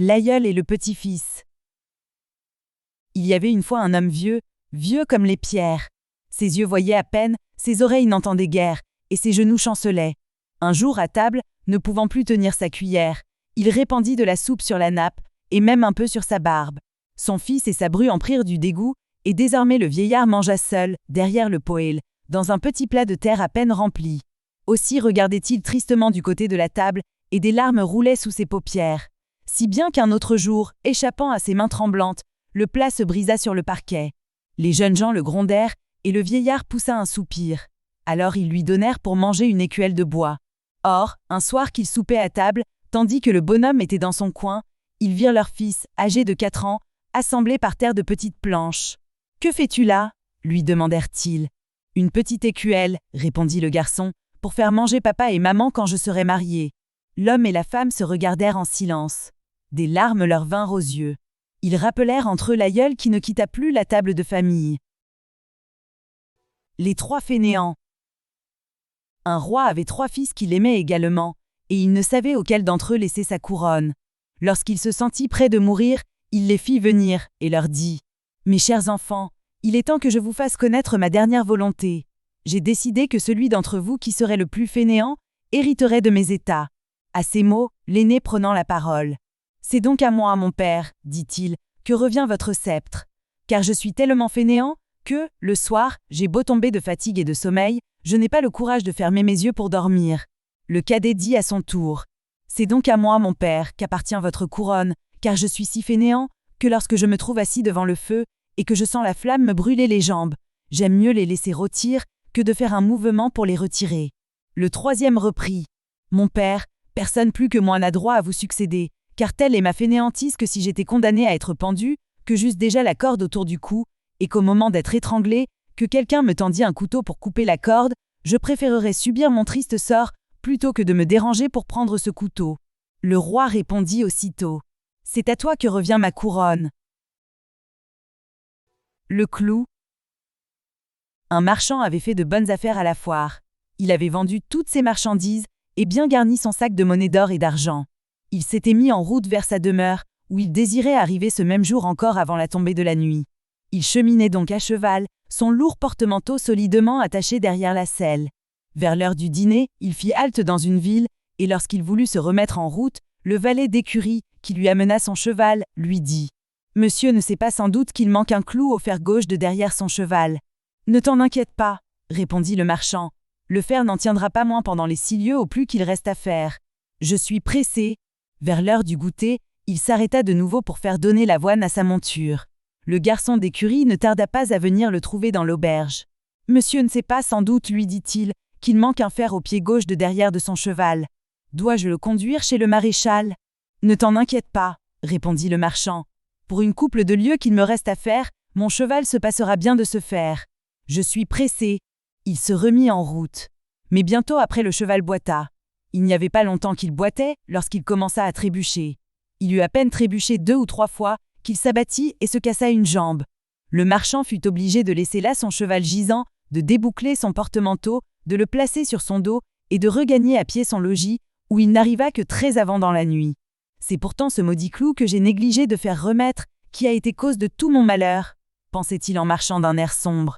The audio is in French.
L'aïeul et le petit-fils. Il y avait une fois un homme vieux, vieux comme les pierres. Ses yeux voyaient à peine, ses oreilles n'entendaient guère, et ses genoux chancelaient. Un jour, à table, ne pouvant plus tenir sa cuillère, il répandit de la soupe sur la nappe, et même un peu sur sa barbe. Son fils et sa bru en prirent du dégoût, et désormais le vieillard mangea seul, derrière le poêle, dans un petit plat de terre à peine rempli. Aussi regardait-il tristement du côté de la table, et des larmes roulaient sous ses paupières. Si bien qu'un autre jour, échappant à ses mains tremblantes, le plat se brisa sur le parquet. Les jeunes gens le grondèrent, et le vieillard poussa un soupir. Alors ils lui donnèrent pour manger une écuelle de bois. Or, un soir qu'ils soupaient à table, tandis que le bonhomme était dans son coin, ils virent leur fils, âgé de 4 ans, assemblé par terre de petites planches. « Que fais-tu là » lui demandèrent-ils. « Une petite écuelle, » répondit le garçon, « pour faire manger papa et maman quand je serai marié. » L'homme et la femme se regardèrent en silence. Des larmes leur vinrent aux yeux. Ils rappelèrent entre eux l'aïeul qui ne quitta plus la table de famille. Les 3 fainéants. Un roi avait 3 fils qu'il aimait également, et il ne savait auquel d'entre eux laisser sa couronne. Lorsqu'il se sentit près de mourir, il les fit venir, et leur dit « Mes chers enfants, il est temps que je vous fasse connaître ma dernière volonté. J'ai décidé que celui d'entre vous qui serait le plus fainéant hériterait de mes états. » À ces mots, l'aîné prenant la parole. « C'est donc à moi, mon père, dit-il, que revient votre sceptre. Car je suis tellement fainéant que, le soir, j'ai beau tomber de fatigue et de sommeil, je n'ai pas le courage de fermer mes yeux pour dormir. » Le cadet dit à son tour. « C'est donc à moi, mon père, qu'appartient votre couronne, car je suis si fainéant que lorsque je me trouve assis devant le feu et que je sens la flamme me brûler les jambes, j'aime mieux les laisser rôtir que de faire un mouvement pour les retirer. » Le troisième reprit. « Mon père, personne plus que moi n'a droit à vous succéder, car telle est ma fainéantise que si j'étais condamné à être pendu, que j'eusse déjà la corde autour du cou, et qu'au moment d'être étranglé, que quelqu'un me tendît un couteau pour couper la corde, je préférerais subir mon triste sort plutôt que de me déranger pour prendre ce couteau. » Le roi répondit aussitôt. « C'est à toi que revient ma couronne. » Le clou. Un marchand avait fait de bonnes affaires à la foire. Il avait vendu toutes ses marchandises et bien garni son sac de monnaie d'or et d'argent. Il s'était mis en route vers sa demeure, où il désirait arriver ce même jour encore avant la tombée de la nuit. Il cheminait donc à cheval, son lourd porte-manteau solidement attaché derrière la selle. Vers l'heure du dîner, il fit halte dans une ville, et lorsqu'il voulut se remettre en route, le valet d'écurie, qui lui amena son cheval, lui dit « Monsieur ne sait pas sans doute qu'il manque un clou au fer gauche de derrière son cheval. »« Ne t'en inquiète pas, » répondit le marchand. « Le fer n'en tiendra pas moins pendant les 6 lieues au plus qu'il reste à faire. Je suis pressé. » Vers l'heure du goûter, il s'arrêta de nouveau pour faire donner l'avoine à sa monture. Le garçon d'écurie ne tarda pas à venir le trouver dans l'auberge. « Monsieur ne sait pas sans doute, lui dit-il, qu'il manque un fer au pied gauche de derrière de son cheval. Dois-je le conduire chez le maréchal ? » « Ne t'en inquiète pas, » répondit le marchand. « Pour une couple de lieues qu'il me reste à faire, mon cheval se passera bien de ce fer. Je suis pressé. » Il se remit en route. Mais bientôt après le cheval boita. Il n'y avait pas longtemps qu'il boitait lorsqu'il commença à trébucher. Il eut à peine trébuché 2 ou 3 fois qu'il s'abattit et se cassa une jambe. Le marchand fut obligé de laisser là son cheval gisant, de déboucler son porte-manteau, de le placer sur son dos et de regagner à pied son logis, où il n'arriva que très avant dans la nuit. C'est pourtant ce maudit clou que j'ai négligé de faire remettre qui a été cause de tout mon malheur, pensait-il en marchant d'un air sombre.